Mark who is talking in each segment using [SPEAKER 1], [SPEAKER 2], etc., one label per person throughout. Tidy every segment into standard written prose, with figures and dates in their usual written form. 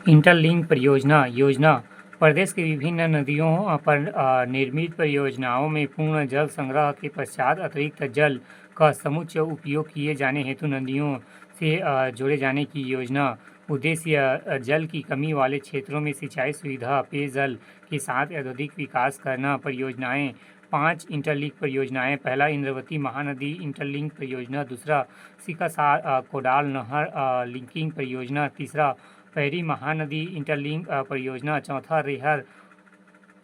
[SPEAKER 1] Interlink परियोजना योजना प्रदेश की विभिन्न नदियों पर निर्मित परियोजनाओं में पूर्ण जल संग्रह के पश्चात अतिरिक्त जल का समुचित उपयोग किए जाने हेतु नदियों से जोड़े जाने की योजना। उद्देश्य जल की कमी वाले क्षेत्रों में सिंचाई सुविधा पेयजल के साथ अधिक विकास करना। परियोजनाएं 5 इंटरलिंक परियोजनाएं। पहला इंद्रावती महानदी इंटरलिंक परियोजना। दूसरा सिकासार कोडाल नहर लिंकिंग परियोजना। तीसरा पैरी महानदी इंटरलिंक परियोजना। चौथा रेहर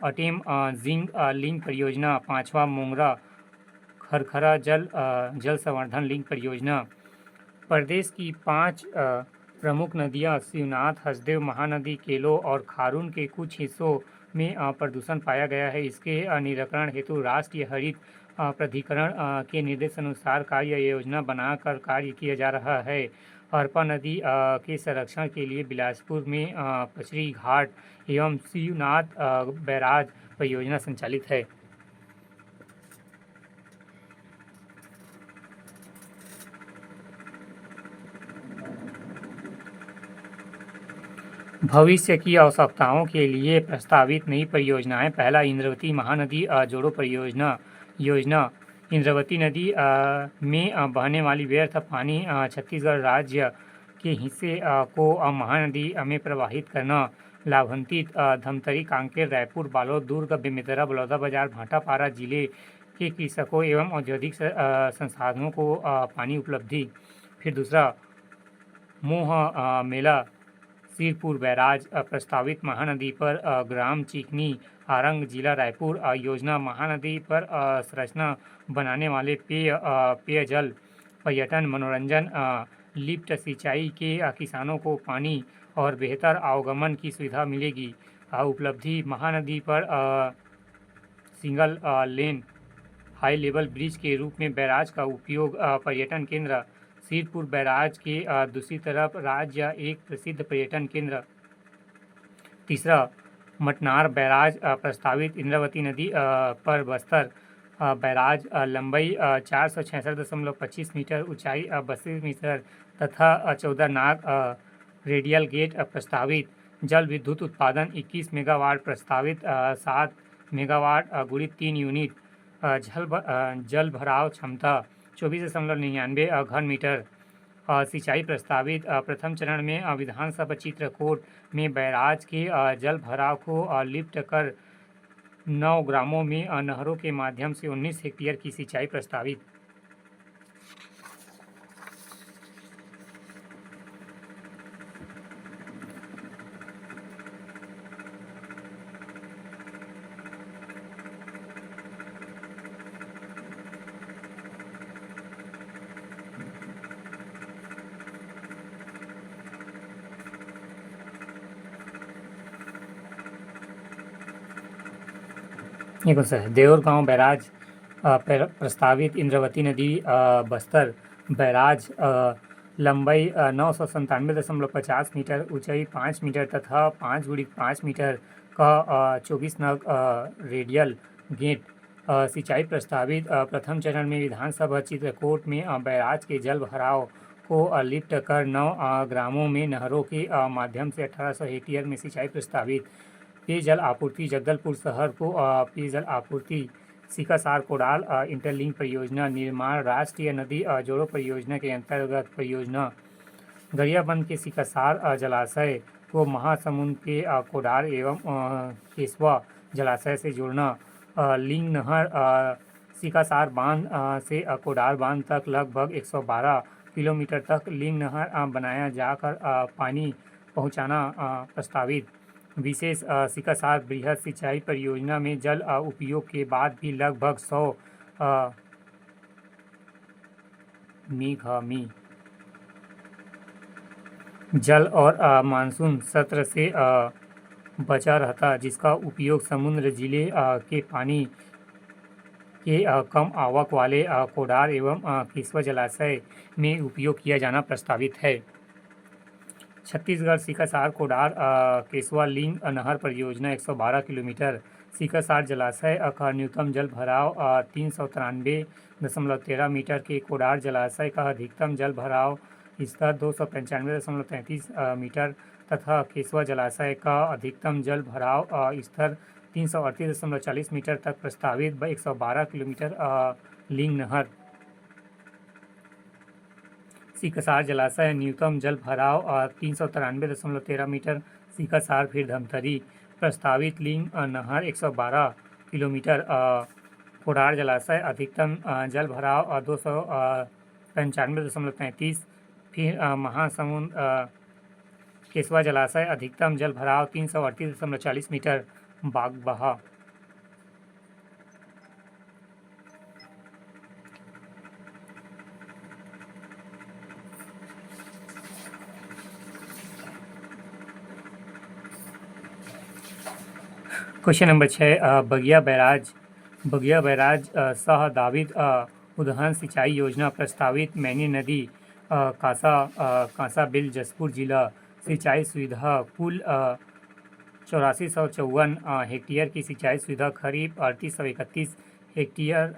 [SPEAKER 1] अटेम जिंग लिंक परियोजना। पांचवा मोंगरा खरखरा जल संवर्धन लिंक परियोजना। प्रदेश की 5 प्रमुख नदियां शिवनाथ, हसदेव, महानदी, केलो और खारून के कुछ हिस्सों में प्रदूषण पाया गया है। इसके निराकरण हेतु राष्ट्रीय हरित प्राधिकरण के निर्देशानुसार कार्य योजना बनाकर कार्य किया जा रहा है। अरपा नदी के संरक्षण के लिए बिलासपुर में पचरी घाट एवं शिवनाथ बैराज परियोजना संचालित है। भविष्य की आवश्यकताओं के लिए प्रस्तावित नई परियोजनाएं। पहला इंद्रावती महानदी जोड़ो परियोजना योजना। इंद्रावती नदी में बहने वाली व्यर्थ पानी छत्तीसगढ़ राज्य के हिस्से को महानदी में प्रवाहित करना। लाभान्वित धमतरी, कांकेर, रायपुर, बालोद, दुर्ग, बेमेतरा, बलौदाबाजार, भाटापारा जिले के कृषकों एवं औद्योगिक संसाधनों को पानी उपलब्धि। फिर दूसरा मोह मेला सिरपुर बैराज प्रस्तावित महानदी पर ग्राम चिकनी आरंग जिला रायपुर योजना। महानदी पर संरचना बनाने वाले पेयजल पर्यटन मनोरंजन लिफ्ट सिंचाई के किसानों को पानी और बेहतर आवागमन की सुविधा मिलेगी। उपलब्धि महानदी पर single lane high level bridge के रूप में बैराज का उपयोग। पर्यटन केंद्र सिरपुर बैराज के दूसरी तरफ राज्य एक प्रसिद्ध पर्यटन केंद्र। तीसरा मटनार बैराज प्रस्तावित इंद्रावती नदी पर बस्तर बैराज लंबाई 466.25 मीटर, ऊंचाई 32 मीटर तथा 14 नाग रेडियल गेट प्रस्तावित। जल विद्युत उत्पादन 21 मेगावाट प्रस्तावित 7 मेगावाट गुणित 3 यूनिट। जल भराव क्षमता 24.99 घन मीटर। सिंचाई प्रस्तावित प्रथम चरण में विधानसभा चित्रकूट में बैराज के जल भराव को लिफ्ट कर 9 ग्रामों में नहरों के माध्यम से 19 हेक्टेयर की सिंचाई प्रस्तावित। ये कौन सा है? देऊरगांव बैराज प्रस्तावित इंद्रावती नदी बस्तर बैराज लंबाई 997.50 मीटर, ऊंचाई 5 मीटर तथा 5 गुणित 5 मीटर का 24 नग रेडियल गेट। सिंचाई प्रस्तावित प्रथम चरण में विधानसभा चित्रकूट में बैराज के जल भराव को लिफ्ट कर 9 ग्रामों में नहरों के माध्यम से 1800 हेक्टेयर में सिंचाई प्रस्तावित। पेयजल आपूर्ति जगदलपुर शहर को पेयजल आपूर्ति। सिकासार कोडाल इंटरलिंक परियोजना निर्माण राष्ट्रीय नदी जोड़ो परियोजना के अंतर्गत परियोजना। गरियाबंद के सिकासार जलाशय को महासमुंद के कोडाल एवं केसवा जलाशय से जोड़ना। लिंग नहर सिकासार बांध से कोडाल बांध तक लगभग 112 किलोमीटर तक लिंग नहर बनाया जाकर पानी पहुंचाना प्रस्तावित। विशेष सिकासार बृहद सिंचाई परियोजना में जल उपयोग के बाद भी लगभग 100 मी जल और मानसून सत्र से बचा रहता, जिसका उपयोग समुद्र जिले के पानी के कम आवक वाले कोडार एवं केसवा जलाशय में उपयोग किया जाना प्रस्तावित है। छत्तीसगढ़ सिकासार कोडार केसवा लिंक नहर परियोजना 112 किलोमीटर। सिकासार जलाशय का न्यूनतम जल भराव 393.13 मीटर के कोडार जलाशय का अधिकतम जल भराव स्तर 295.33 मीटर तथा केशवा जलाशय का अधिकतम जल भराव स्तर 338.40 मीटर तक प्रस्तावित 112 किलोमीटर लिंग नहर। सीकसार जलाशय न्यूनतम जल भराव 393.13 मीटर। सीकसार फिर धमतरी प्रस्तावित लिंग नहर 112 किलोमीटर। कोडार जलाशय अधिकतम जल भराव 295.35। फिर महासमुंद केशवा जलाशय अधिकतम जल भराव 338.40 मीटर। बागबाहा। क्वेश्चन नंबर 6 बगिया बैराज सह दाविद उदहन सिंचाई योजना प्रस्तावित मैनी नदी कांसा बिल जसपुर जिला। सिंचाई सुविधा कुल 8454 हेक्टेयर की सिंचाई सुविधा। खरीफ 3831 हेक्टेयर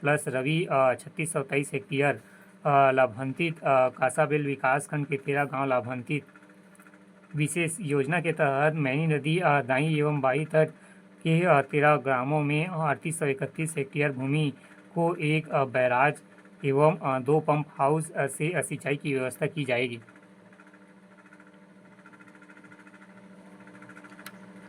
[SPEAKER 1] प्लस रबी 3623 हेक्टेयर। लाभान्वित कांसाबिल विकास खंड के 13 गाँव लाभान्वित। विशेष योजना के तहत मैनी नदी दाई एवं बाई तट के 13 ग्रामों में 3831 हेक्टेयर भूमि को एक बैराज एवं 2 पंप हाउस से सिंचाई की व्यवस्था की जाएगी।